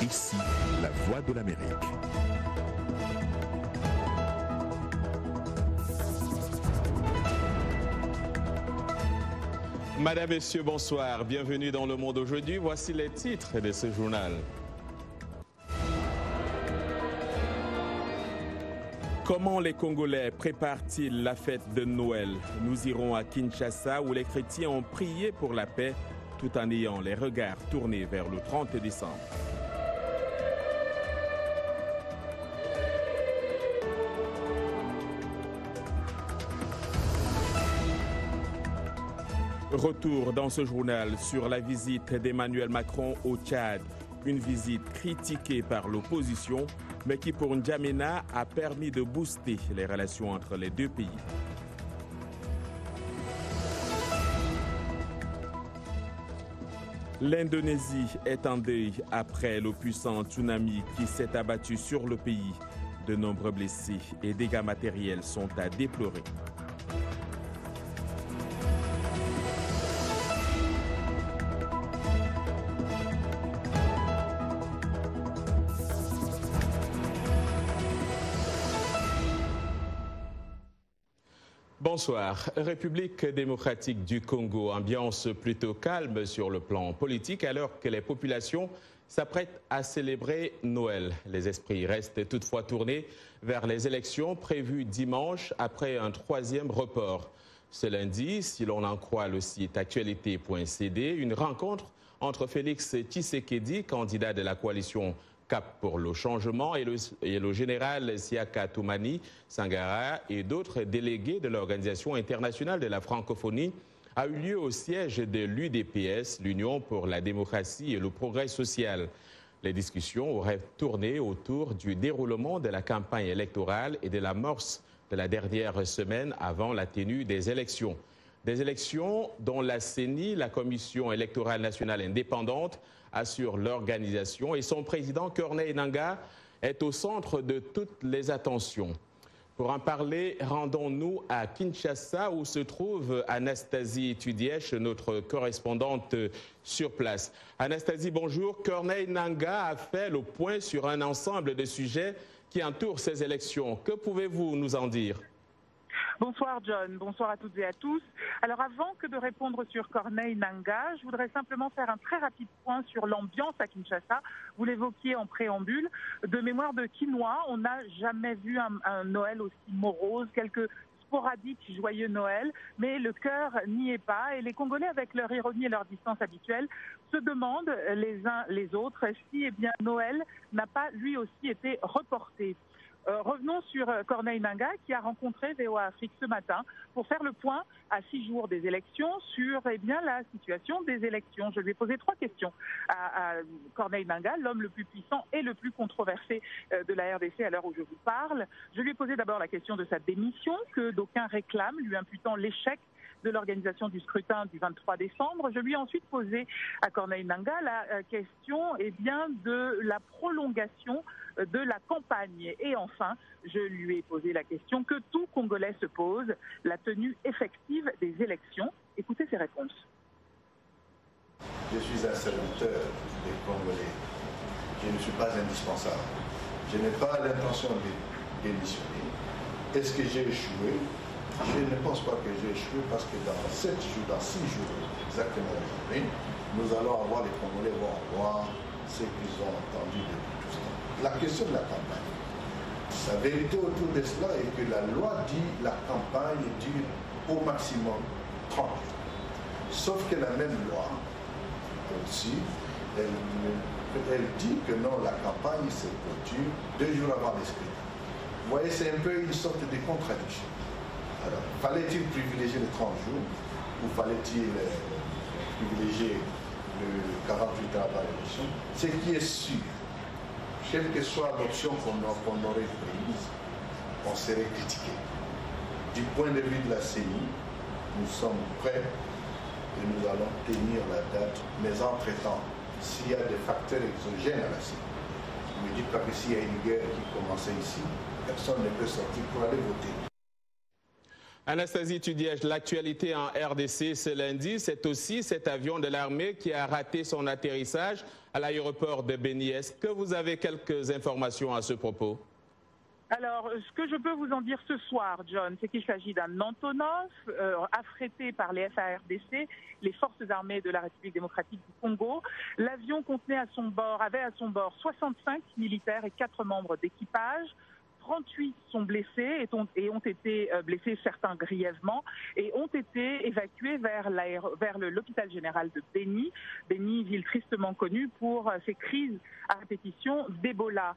Ici, la voix de l'Amérique. Madame, Messieurs, bonsoir. Bienvenue dans Le Monde aujourd'hui. Voici les titres de ce journal. Comment les Congolais préparent-ils la fête de Noël? Nous irons à Kinshasa où les chrétiens ont prié pour la paix tout en ayant les regards tournés vers le 30 décembre. Retour dans ce journal sur la visite d'Emmanuel Macron au Tchad. Une visite critiquée par l'opposition, mais qui pour N'Djamena a permis de booster les relations entre les deux pays. L'Indonésie est en deuil après le puissant tsunami qui s'est abattu sur le pays. De nombreux blessés et dégâts matériels sont à déplorer. Bonsoir. République démocratique du Congo, ambiance plutôt calme sur le plan politique alors que les populations s'apprêtent à célébrer Noël. Les esprits restent toutefois tournés vers les élections prévues dimanche après un troisième report. Ce lundi, si l'on en croit le site actualité.cd, une rencontre entre Félix Tshisekedi, candidat de la coalition Cap pour le changement, et le général Siaka Toumani Sangara et d'autres délégués de l'Organisation internationale de la francophonie a eu lieu au siège de l'UDPS, l'Union pour la démocratie et le progrès social. Les discussions auraient tourné autour du déroulement de la campagne électorale et de l'amorce de la dernière semaine avant la tenue des élections. Des élections dont la CENI, la Commission électorale nationale indépendante, assure l'organisation et son président Corneille Nangaa est au centre de toutes les attentions. Pour en parler, rendons-nous à Kinshasa où se trouve Anastasie Tudièche, notre correspondante sur place. Anastasie, bonjour. Corneille Nangaa a fait le point sur un ensemble de sujets qui entourent ces élections. Que pouvez-vous nous en dire ? Bonsoir John, bonsoir à toutes et à tous. Alors avant que de répondre sur Corneille Nangaa, je voudrais simplement faire un très rapide point sur l'ambiance à Kinshasa. Vous l'évoquiez en préambule. De mémoire de Quinois, on n'a jamais vu un Noël aussi morose, quelques sporadiques joyeux Noël, mais le cœur n'y est pas. Et les Congolais, avec leur ironie et leur distance habituelle, se demandent les uns les autres si Noël n'a pas lui aussi été reporté. Revenons sur Corneille Nangaa qui a rencontré VOA Afrique ce matin pour faire le point à 6 jours des élections sur la situation des élections. Je lui ai posé 3 questions à Corneille Nangaa, l'homme le plus puissant et le plus controversé de la RDC à l'heure où je vous parle. Je lui ai posé d'abord la question de sa démission que d'aucuns réclament, lui imputant l'échec de l'organisation du scrutin du 23 décembre. Je lui ai ensuite posé à Corneille Nangaa la question de la prolongation de la campagne. Et enfin, je lui ai posé la question que tout Congolais se pose, la tenue effective des élections. Écoutez ses réponses. Je suis un serviteur des Congolais. Je ne suis pas indispensable. Je n'ai pas l'intention de démissionner. Est-ce que j'ai échoué? Je ne pense pas que j'ai échoué parce que dans 6 jours exactement aujourd'hui, nous allons avoir les Congolais vont voir ce qu'ils ont entendu depuis tout ce temps. La question de la campagne. La vérité autour de cela est que la loi dit que la campagne dure au maximum 30 jours. Sauf que la même loi aussi, elle dit que non, la campagne se clôture 2 jours avant les scrutins. Vous voyez, c'est un peu une sorte de contradiction. Alors, fallait-il privilégier les 30 jours ou fallait-il privilégier le 48 heures avant l'élection? Ce qui est sûr, quelle que soit l'option qu'on aurait prise, on serait critiqué. Du point de vue de la CENI, nous sommes prêts et nous allons tenir la date. Mais entre-temps, s'il y a des facteurs exogènes à la CENI, ne me dites pas que s'il y a une guerre qui commençait ici, personne ne peut sortir pour aller voter. Anastasie Tudièche, l'actualité en RDC ce lundi, c'est aussi cet avion de l'armée qui a raté son atterrissage à l'aéroport de Béni. Est-ce que vous avez quelques informations à ce propos? Alors, ce que je peux vous en dire ce soir, John, c'est qu'il s'agit d'un Antonov affrété par les FARDC, les forces armées de la République démocratique du Congo. L'avion avait à son bord 65 militaires et 4 membres d'équipage. 38 sont blessés et ont été blessés, certains grièvement, et ont été évacués vers l'hôpital général de Béni. Béni, ville tristement connue pour ses crises à répétition d'Ebola.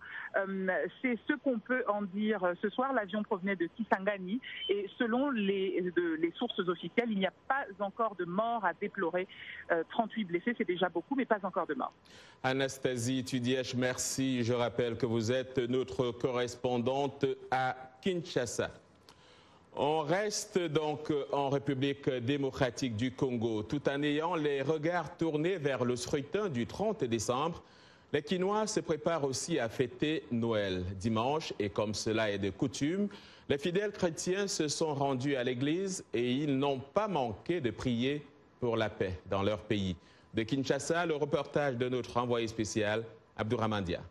C'est ce qu'on peut en dire ce soir. L'avion provenait de Kisangani et selon les sources officielles, il n'y a pas encore de morts à déplorer. 38 blessés, c'est déjà beaucoup, mais pas encore de morts. Anastasie Tudièche, merci. Je rappelle que vous êtes notre correspondante à Kinshasa. On reste donc en République démocratique du Congo. Tout en ayant les regards tournés vers le scrutin du 30 décembre, les Kinois se préparent aussi à fêter Noël dimanche. Et comme cela est de coutume, les fidèles chrétiens se sont rendus à l'église et ils n'ont pas manqué de prier pour la paix dans leur pays. De Kinshasa, le reportage de notre envoyé spécial, Abdourahmane Dia.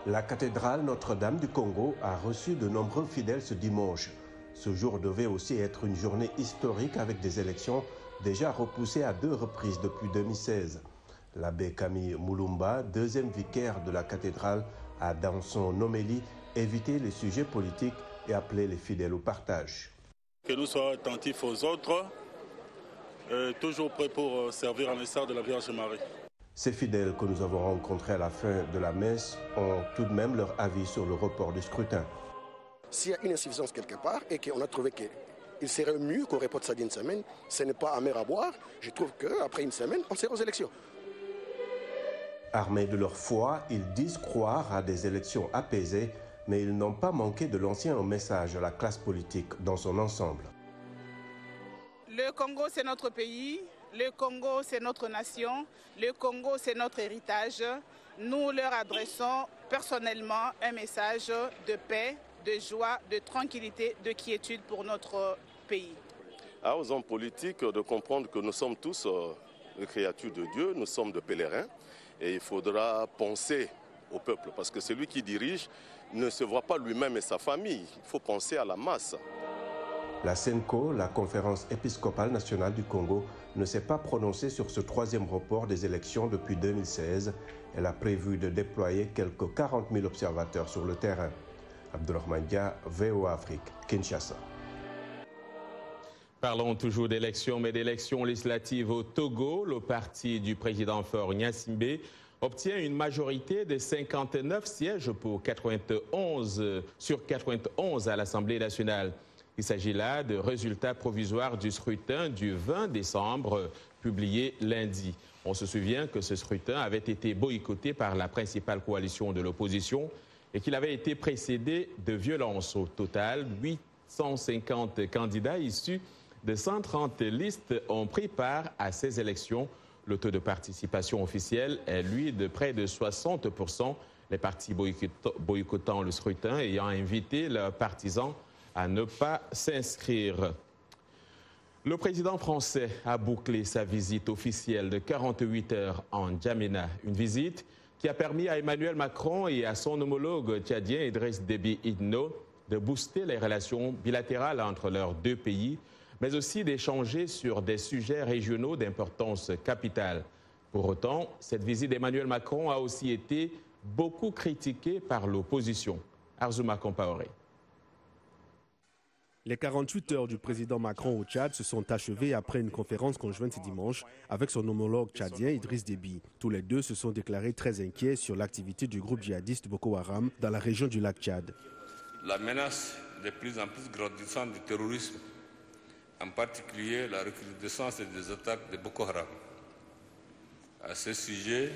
La cathédrale Notre-Dame du Congo a reçu de nombreux fidèles ce dimanche. Ce jour devait aussi être une journée historique avec des élections déjà repoussées à 2 reprises depuis 2016. L'abbé Camille Moulumba, deuxième vicaire de la cathédrale, a dans son homélie évité les sujets politiques et appelé les fidèles au partage. Que nous soyons attentifs aux autres, toujours prêts pour servir en l'instar de la Vierge Marie. Ces fidèles que nous avons rencontrés à la fin de la messe ont tout de même leur avis sur le report du scrutin. S'il y a une insuffisance quelque part et qu'on a trouvé qu'il serait mieux qu'on reporte ça d'une semaine, ce n'est pas amer à boire. Je trouve qu'après une semaine, on sera aux élections. Armés de leur foi, ils disent croire à des élections apaisées, mais ils n'ont pas manqué de lancer un message à la classe politique dans son ensemble. Le Congo, c'est notre pays. Le Congo, c'est notre nation. Le Congo, c'est notre héritage. Nous leur adressons personnellement un message de paix, de joie, de tranquillité, de quiétude pour notre pays. Aux hommes politiques de comprendre que nous sommes tous des créatures de Dieu, nous sommes des pèlerins et il faudra penser au peuple parce que celui qui dirige ne se voit pas lui-même et sa famille. Il faut penser à la masse. La CENCO, la Conférence épiscopale nationale du Congo, ne s'est pas prononcée sur ce 3e report des élections depuis 2016. Elle a prévu de déployer quelques 40 000 observateurs sur le terrain. Abdourahmane Dia, VOA Afrique, Kinshasa. Parlons toujours d'élections, mais d'élections législatives au Togo. Le parti du président Faure Gnassingbé obtient une majorité de 59 sièges pour 91 sur 91 à l'Assemblée nationale. Il s'agit là de résultats provisoires du scrutin du 20 décembre publié lundi. On se souvient que ce scrutin avait été boycotté par la principale coalition de l'opposition et qu'il avait été précédé de violences. Au total, 850 candidats issus de 130 listes ont pris part à ces élections. Le taux de participation officielle est, lui, de près de 60%. Les partis boycottant le scrutin ayant invité leurs partisans à ne pas s'inscrire. Le président français a bouclé sa visite officielle de 48 heures en Djamena, une visite qui a permis à Emmanuel Macron et à son homologue tchadien Idriss Déby Itno de booster les relations bilatérales entre leurs 2 pays, mais aussi d'échanger sur des sujets régionaux d'importance capitale. Pour autant, cette visite d'Emmanuel Macron a aussi été beaucoup critiquée par l'opposition. Arzouma Compaoré. Les 48 heures du président Macron au Tchad se sont achevées après une conférence conjointe dimanche avec son homologue tchadien Idriss Déby. Tous les deux se sont déclarés très inquiets sur l'activité du groupe djihadiste Boko Haram dans la région du lac Tchad. La menace de plus en plus grandissante du terrorisme, en particulier la recrudescence des attaques de Boko Haram. À ce sujet,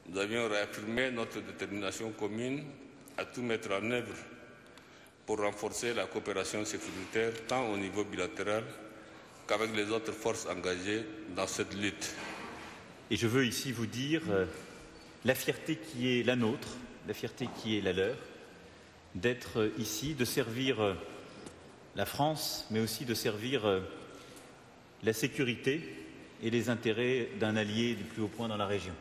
nous avions réaffirmé notre détermination commune à tout mettre en œuvre pour renforcer la coopération sécuritaire tant au niveau bilatéral qu'avec les autres forces engagées dans cette lutte. Et je veux ici vous dire la fierté qui est la nôtre, la fierté qui est la leur, d'être ici, de servir la France, mais aussi de servir la sécurité et les intérêts d'un allié du plus haut point dans la région.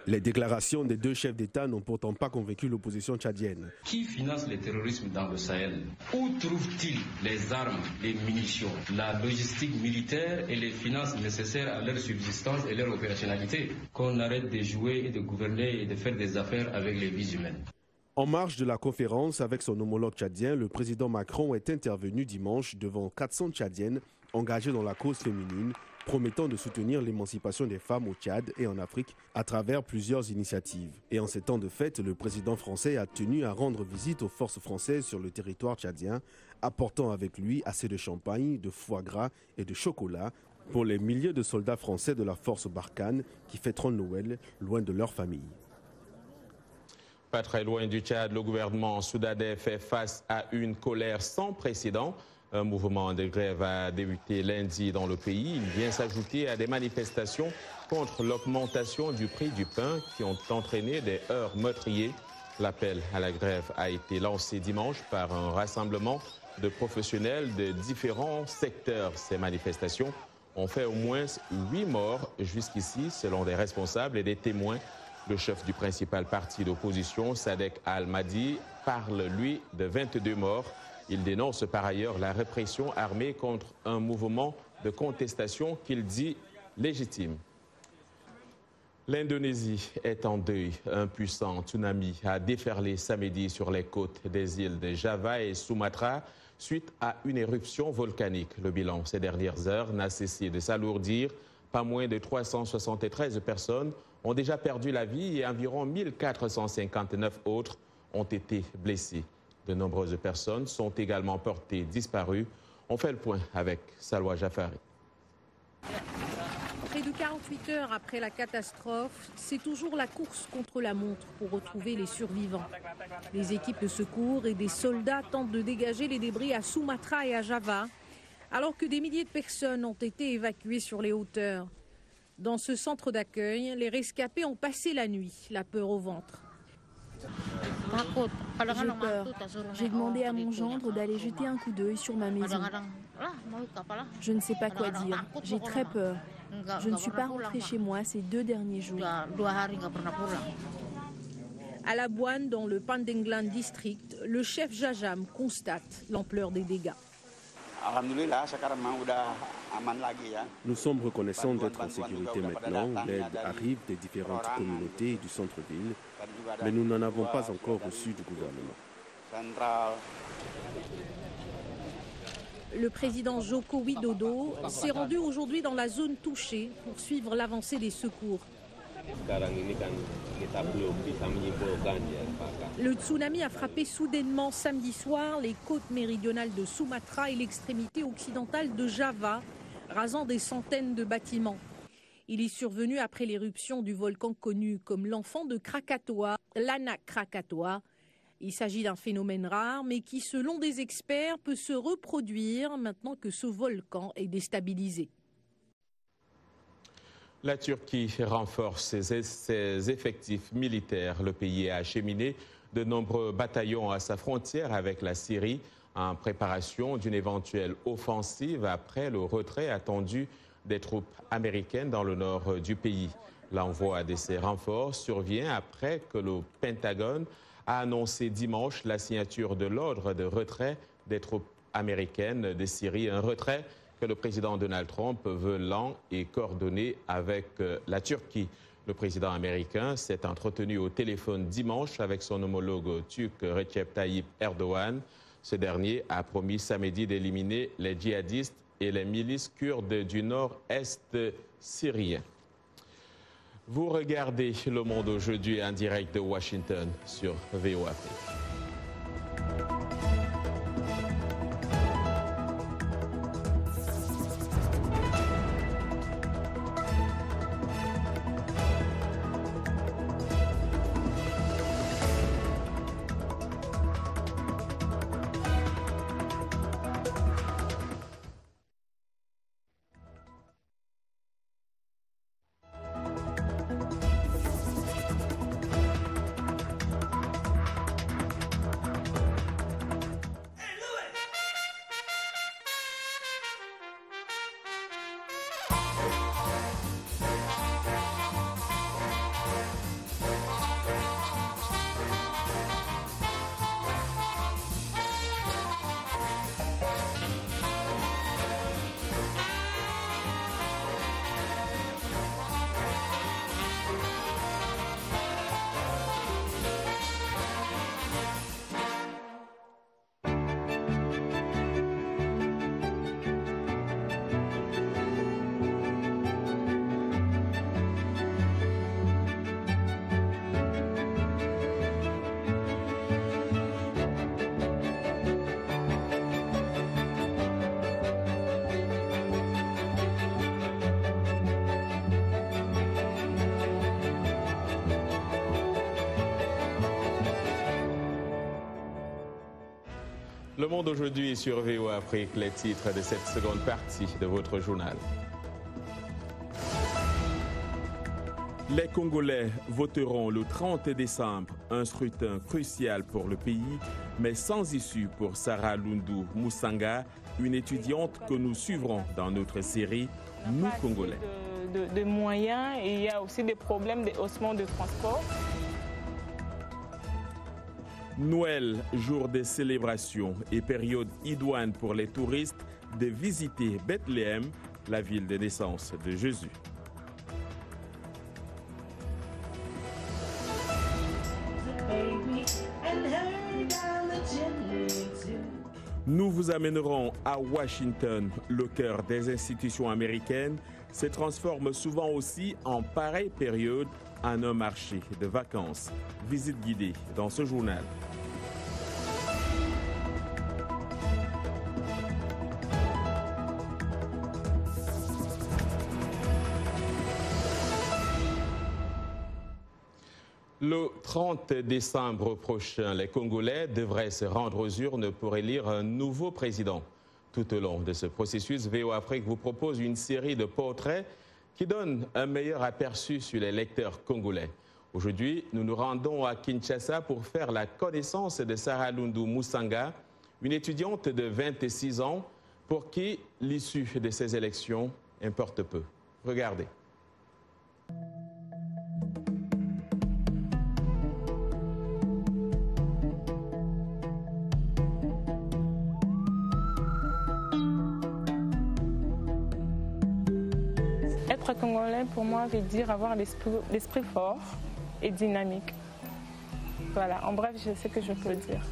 Les déclarations des deux chefs d'État n'ont pourtant pas convaincu l'opposition tchadienne. Qui finance le terrorisme dans le Sahel? Où trouve-t-il les armes, les munitions, la logistique militaire et les finances nécessaires à leur subsistance et leur opérationnalité? Qu'on arrête de jouer et de gouverner et de faire des affaires avec les vies humaines. En marge de la conférence avec son homologue tchadien, le président Macron est intervenu dimanche devant 400 tchadiennes engagées dans la cause féminine, promettant de soutenir l'émancipation des femmes au Tchad et en Afrique à travers plusieurs initiatives. Et en ces temps de fête, le président français a tenu à rendre visite aux forces françaises sur le territoire tchadien, apportant avec lui assez de champagne, de foie gras et de chocolat pour les milliers de soldats français de la force Barkhane qui fêteront Noël loin de leur famille. Pas très loin du Tchad, le gouvernement soudanais fait face à une colère sans précédent. Un mouvement de grève a débuté lundi dans le pays. Il vient s'ajouter à des manifestations contre l'augmentation du prix du pain qui ont entraîné des heurts meurtriers. L'appel à la grève a été lancé dimanche par un rassemblement de professionnels de différents secteurs. Ces manifestations ont fait au moins 8 morts jusqu'ici, selon des responsables et des témoins. Le chef du principal parti d'opposition, Sadek Al-Mahdi, parle, lui, de 22 morts. Il dénonce par ailleurs la répression armée contre un mouvement de contestation qu'il dit légitime. L'Indonésie est en deuil. Un puissant tsunami a déferlé samedi sur les côtes des îles de Java et Sumatra suite à une éruption volcanique. Le bilan ces dernières heures n'a cessé de s'alourdir. Pas moins de 373 personnes ont déjà perdu la vie et environ 1459 autres ont été blessées. De nombreuses personnes sont également portées disparues. On fait le point avec Salwa Jafari. Près de 48 heures après la catastrophe, c'est toujours la course contre la montre pour retrouver les survivants. Les équipes de secours et des soldats tentent de dégager les débris à Sumatra et à Java, alors que des milliers de personnes ont été évacuées sur les hauteurs. Dans ce centre d'accueil, les rescapés ont passé la nuit, la peur au ventre. J'ai peur. J'ai demandé à mon gendre d'aller jeter un coup d'œil sur ma maison. Je ne sais pas quoi dire. J'ai très peur. Je ne suis pas rentrée chez moi ces 2 derniers jours. À Labuan, dans le Pandeglang District, le chef Jajam constate l'ampleur des dégâts. Nous sommes reconnaissants d'être en sécurité maintenant. L'aide arrive des différentes communautés et du centre-ville, mais nous n'en avons pas encore reçu du gouvernement. Le président Joko Widodo s'est rendu aujourd'hui dans la zone touchée pour suivre l'avancée des secours. Le tsunami a frappé soudainement samedi soir les côtes méridionales de Sumatra et l'extrémité occidentale de Java, rasant des centaines de bâtiments. Il est survenu après l'éruption du volcan connu comme l'enfant de Krakatoa, l'Anak Krakatoa. Il s'agit d'un phénomène rare, mais qui, selon des experts, peut se reproduire maintenant que ce volcan est déstabilisé. La Turquie renforce ses effectifs militaires. Le pays a acheminé de nombreux bataillons à sa frontière avec la Syrie en préparation d'une éventuelle offensive après le retrait attendu des troupes américaines dans le nord du pays. L'envoi de ces renforts survient après que le Pentagone a annoncé dimanche la signature de l'ordre de retrait des troupes américaines de Syrie, un retrait que le président Donald Trump veut lent et coordonné avec la Turquie. Le président américain s'est entretenu au téléphone dimanche avec son homologue turc Recep Tayyip Erdogan. Ce dernier a promis samedi d'éliminer les djihadistes et les milices kurdes du nord-est syrien. Vous regardez Le Monde aujourd'hui en direct de Washington sur VOA Afrique. Le Monde aujourd'hui sur VOA Afrique, les titres de cette seconde partie de votre journal. Les Congolais voteront le 30 décembre, un scrutin crucial pour le pays, mais sans issue pour Sarah Lundu Musanga, une étudiante que nous suivrons dans notre série « Nous Congolais ». De moyens et il y a aussi des problèmes de haussement de transport. Noël, jour de célébration et période idoine pour les touristes de visiter Bethléem, la ville de naissance de Jésus. Nous vous amènerons à Washington, le cœur des institutions américaines se transforme souvent aussi en pareille période en un marché de vacances. Visite guidée dans ce journal. Le 30 décembre prochain, les Congolais devraient se rendre aux urnes pour élire un nouveau président. Tout au long de ce processus, VOA Afrique vous propose une série de portraits qui donnent un meilleur aperçu sur les électeurs congolais. Aujourd'hui, nous nous rendons à Kinshasa pour faire la connaissance de Sarah Lundu Musanga, une étudiante de 26 ans pour qui l'issue de ces élections importe peu. Regardez. Être congolais, pour moi, veut dire avoir l'esprit fort et dynamique. Voilà, en bref, je sais que je peux dire.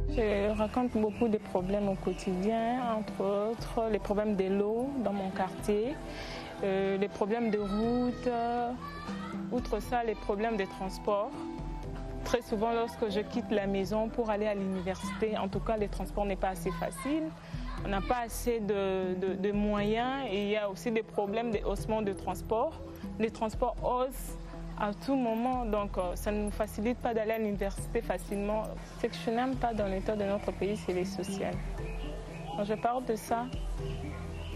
Je raconte beaucoup de problèmes au quotidien, entre autres les problèmes de l'eau dans mon quartier, les problèmes de route, outre ça, les problèmes de transport. Très souvent, lorsque je quitte la maison pour aller à l'université, en tout cas, les transports n'est pas assez facile. On n'a pas assez de moyens et il y a aussi des problèmes de haussement de transport. Les transports haussent à tout moment, donc ça ne nous facilite pas d'aller à l'université facilement. Ce que je n'aime pas dans l'état de notre pays, c'est les sociales. Quand je parle de ça,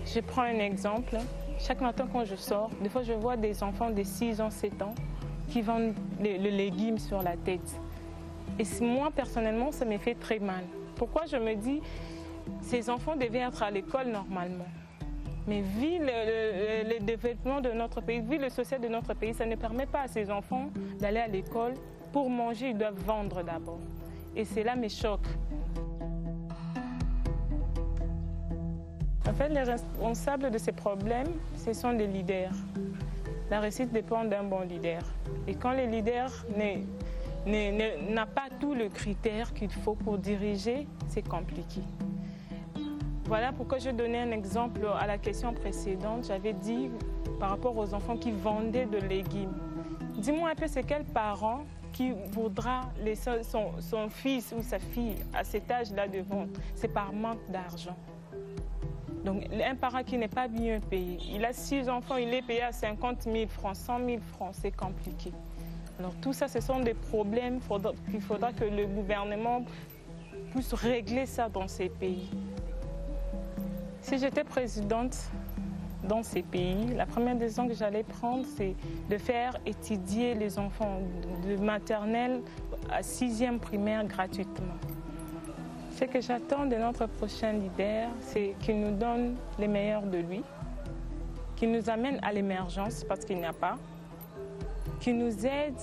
je prends un exemple. Chaque matin quand je sors, des fois je vois des enfants de 6 ans, 7 ans qui vendent les légumes sur la tête. Et moi, personnellement, ça me fait très mal. Pourquoi je me dis, ces enfants devaient être à l'école normalement. Mais vu le développement de notre pays, vu le social de notre pays, ça ne permet pas à ces enfants d'aller à l'école. Pour manger, ils doivent vendre d'abord. Et cela me choque. En fait, les responsables de ces problèmes, ce sont les leaders. La réussite dépend d'un bon leader. Et quand le leader n'a pas tout le critère qu'il faut pour diriger, c'est compliqué. Voilà pourquoi je donnais un exemple à la question précédente. J'avais dit par rapport aux enfants qui vendaient de légumes. Dis-moi un peu, c'est quel parent qui voudra laisser son fils ou sa fille à cet âge-là de vendre? C'est par manque d'argent. Donc un parent qui n'est pas bien payé, il a 6 enfants, il est payé à 50 000 francs, 100 000 francs, c'est compliqué. Alors tout ça, ce sont des problèmes qu'il faudra que le gouvernement puisse régler ça dans ces pays. Si j'étais présidente dans ces pays, la première décision que j'allais prendre, c'est de faire étudier les enfants de maternelle à 6e primaire gratuitement. Ce que j'attends de notre prochain leader, c'est qu'il nous donne les meilleurs de lui, qu'il nous amène à l'émergence parce qu'il n'y a pas, qu'il nous aide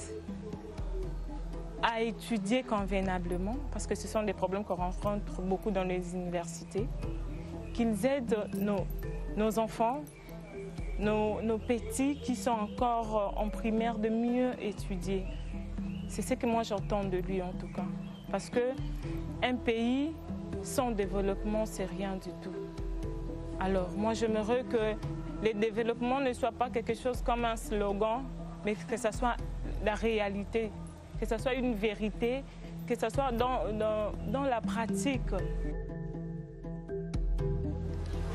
à étudier convenablement parce que ce sont des problèmes qu'on rencontre beaucoup dans les universités, qu'ils aident nos enfants, nos petits qui sont encore en primaire de mieux étudier. C'est ce que moi j'entends de lui en tout cas. Parce qu'un pays sans développement, c'est rien du tout. Alors moi j'aimerais que le développement ne soit pas quelque chose comme un slogan, mais que ce soit la réalité, que ce soit une vérité, que ce soit dans la pratique.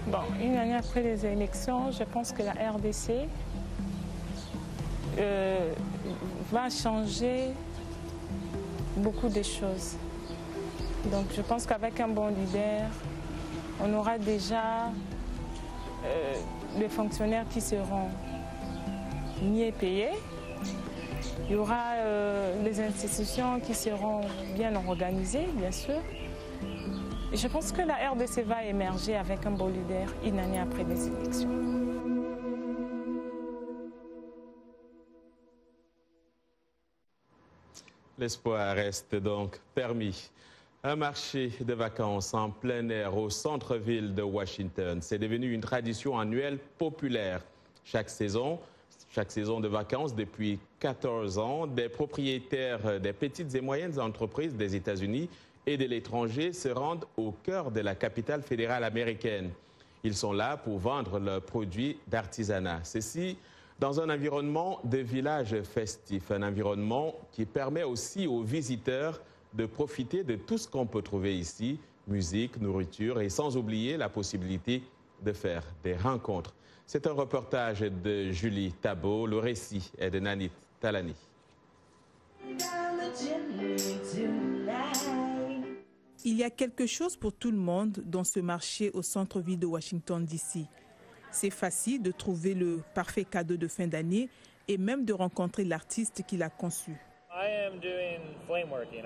Bon, une année après les élections, je pense que la RDC va changer beaucoup de choses. Donc je pense qu'avec un bon leader, on aura déjà des fonctionnaires qui seront mieux payés. Il y aura les institutions qui seront bien organisées, bien sûr. Et je pense que la RDC va émerger avec un bon leader une année après les élections. L'espoir reste donc permis. Un marché de vacances en plein air au centre-ville de Washington. C'est devenu une tradition annuelle populaire. Chaque saison de vacances depuis 14 ans, des propriétaires des petites et moyennes entreprises des États-Unis et de l'étranger se rendent au cœur de la capitale fédérale américaine. Ils sont là pour vendre leurs produits d'artisanat. Ceci dans un environnement de village festif, un environnement qui permet aussi aux visiteurs de profiter de tout ce qu'on peut trouver ici, musique, nourriture et sans oublier la possibilité de faire des rencontres. C'est un reportage de Julie Tabot, le récit est de Nanit Talani. Il y a quelque chose pour tout le monde dans ce marché au centre-ville de Washington, D.C. C'est facile de trouver le parfait cadeau de fin d'année et même de rencontrer l'artiste qui l'a conçu.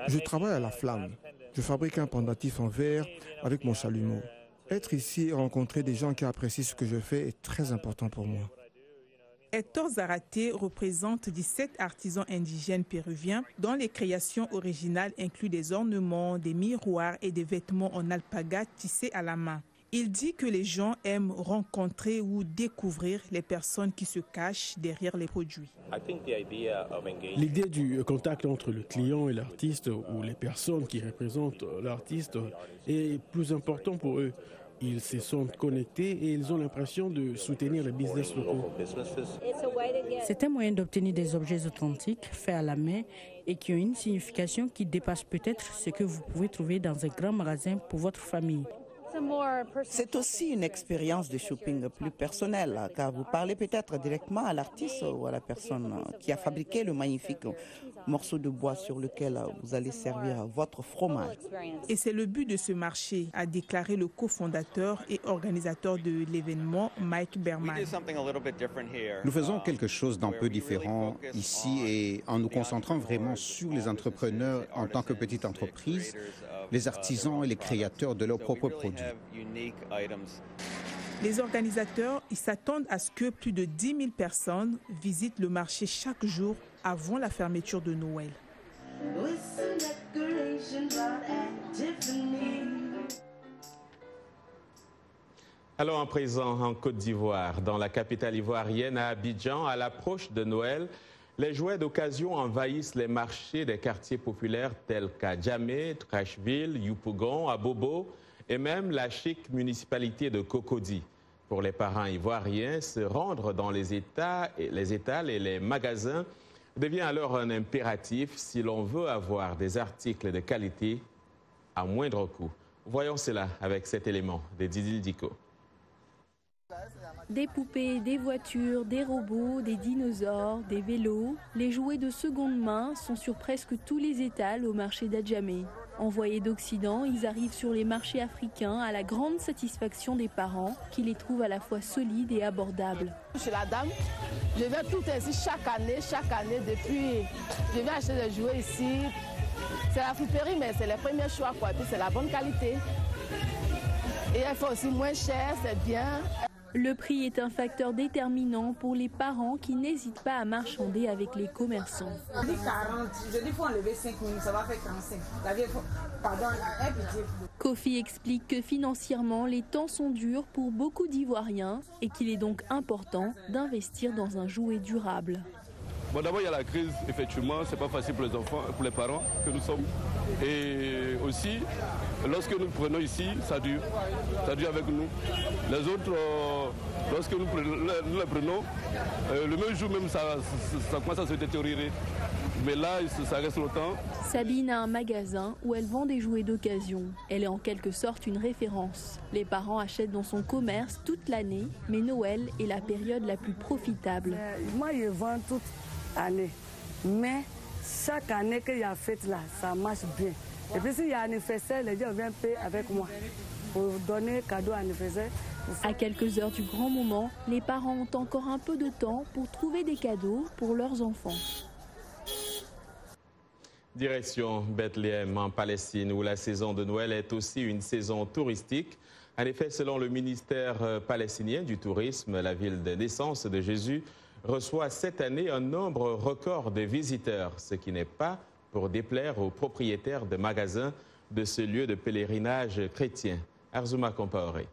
Je travaille à la flamme. Je fabrique un pendentif en verre avec mon chalumeau. Être ici et rencontrer des gens qui apprécient ce que je fais est très important pour moi. Hector Zarate représente 17 artisans indigènes péruviens dont les créations originales incluent des ornements, des miroirs et des vêtements en alpaga tissés à la main. Il dit que les gens aiment rencontrer ou découvrir les personnes qui se cachent derrière les produits. L'idée du contact entre le client et l'artiste ou les personnes qui représentent l'artiste est plus important pour eux. Ils se sentent connectés et ils ont l'impression de soutenir les business locaux. C'est un moyen d'obtenir des objets authentiques, faits à la main et qui ont une signification qui dépasse peut-être ce que vous pouvez trouver dans un grand magasin pour votre famille. C'est aussi une expérience de shopping plus personnelle, car vous parlez peut-être directement à l'artiste ou à la personne qui a fabriqué le magnifique morceau de bois sur lequel vous allez servir votre fromage. Et c'est le but de ce marché, a déclaré le cofondateur et organisateur de l'événement, Mike Berman. Nous faisons quelque chose d'un peu différent ici et en nous concentrant vraiment sur les entrepreneurs en tant que petite entreprise, les artisans et les créateurs de leurs propres produits. Les organisateurs s'attendent à ce que plus de 10 000 personnes visitent le marché chaque jour avant la fermeture de Noël. Alors en présent en Côte d'Ivoire, dans la capitale ivoirienne à Abidjan, à l'approche de Noël, les jouets d'occasion envahissent les marchés des quartiers populaires tels qu'à Djamé, Trashville, Yopougon, à Bobo et même la chic municipalité de Cocody. Pour les parents ivoiriens, se rendre dans les étals et les magasins devient alors un impératif si l'on veut avoir des articles de qualité à moindre coût. Voyons cela avec cet élément de Didil Diko. Des poupées, des voitures, des robots, des dinosaures, des vélos. Les jouets de seconde main sont sur presque tous les étals au marché d'Adjamé. Envoyés d'Occident, ils arrivent sur les marchés africains à la grande satisfaction des parents qui les trouvent à la fois solides et abordables. Je suis la dame, je viens tout ainsi chaque année depuis. Je viens acheter des jouets ici. C'est la friperie, mais c'est le premier choix, quoi. Puis c'est la bonne qualité. Et elle fait aussi moins cher, c'est bien. Le prix est un facteur déterminant pour les parents qui n'hésitent pas à marchander avec les commerçants. On dit 40, je dis qu'il faut enlever 5 000, ça va faire 45. Pardon, un petit. Kofi explique que financièrement, les temps sont durs pour beaucoup d'Ivoiriens et qu'il est donc important d'investir dans un jouet durable. Bon, d'abord, il y a la crise, effectivement, c'est pas facile pour les enfants, pour les parents que nous sommes. Et aussi, lorsque nous le prenons ici, ça dure avec nous. Les autres, lorsque nous les prenons, le même jour même, ça commence à se détériorer. Mais là, ça reste longtemps. Sabine a un magasin où elle vend des jouets d'occasion. Elle est en quelque sorte une référence. Les parents achètent dans son commerce toute l'année, mais Noël est la période la plus profitable. Moi, je vends toute l'année, mais chaque année qu'il y a fête là, ça marche bien. Et puis s'il y a un anniversaire, les gens viennent payer avec moi pour donner cadeau à l'anniversaire. À quelques heures du grand moment, les parents ont encore un peu de temps pour trouver des cadeaux pour leurs enfants. Direction Bethléem en Palestine, où la saison de Noël est aussi une saison touristique. En effet, selon le ministère palestinien du tourisme, la ville de naissance de Jésus reçoit cette année un nombre record de visiteurs, ce qui n'est pas pour déplaire aux propriétaires de magasins de ce lieu de pèlerinage chrétien. Arzouma Compaoré.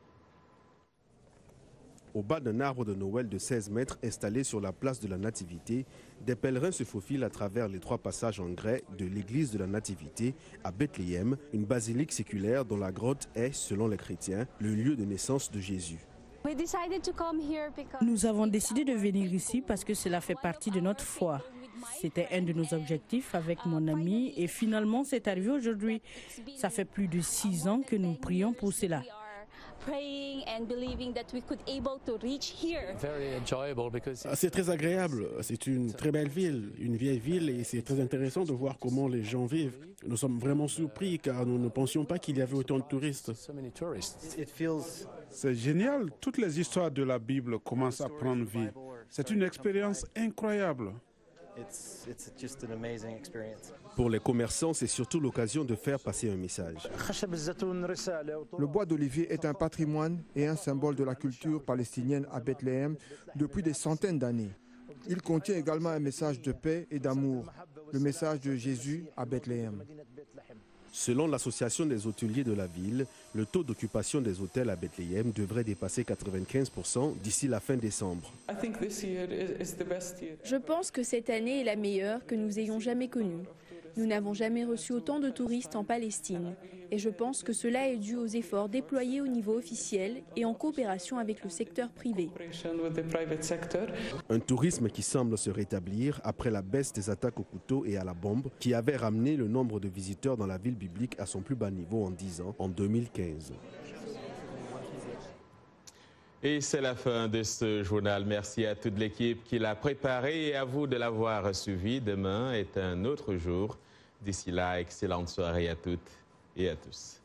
Au bas d'un arbre de Noël de 16 mètres installé sur la place de la Nativité, des pèlerins se faufilent à travers les 3 passages en grès de l'église de la Nativité à Bethléem, une basilique séculaire dont la grotte est, selon les chrétiens, le lieu de naissance de Jésus. Nous avons décidé de venir ici parce que cela fait partie de notre foi. C'était un de nos objectifs avec mon ami et finalement c'est arrivé aujourd'hui. Ça fait plus de 6 ans que nous prions pour cela. C'est très agréable, c'est une très belle ville, une vieille ville et c'est très intéressant de voir comment les gens vivent. Nous sommes vraiment surpris car nous ne pensions pas qu'il y avait autant de touristes. C'est génial, toutes les histoires de la Bible commencent à prendre vie. C'est une expérience incroyable. Pour les commerçants, c'est surtout l'occasion de faire passer un message. Le bois d'olivier est un patrimoine et un symbole de la culture palestinienne à Bethléem depuis des centaines d'années. Il contient également un message de paix et d'amour, le message de Jésus à Bethléem. Selon l'association des hôteliers de la ville, le taux d'occupation des hôtels à Bethléem devrait dépasser 95% d'ici la fin décembre. Je pense que cette année est la meilleure que nous ayons jamais connue. Nous n'avons jamais reçu autant de touristes en Palestine. Et je pense que cela est dû aux efforts déployés au niveau officiel et en coopération avec le secteur privé. Un tourisme qui semble se rétablir après la baisse des attaques au couteau et à la bombe qui avait ramené le nombre de visiteurs dans la ville biblique à son plus bas niveau en 10 ans, en 2015. Et c'est la fin de ce journal. Merci à toute l'équipe qui l'a préparé et à vous de l'avoir suivi. Demain est un autre jour. D'ici là, excellente soirée à toutes et à tous.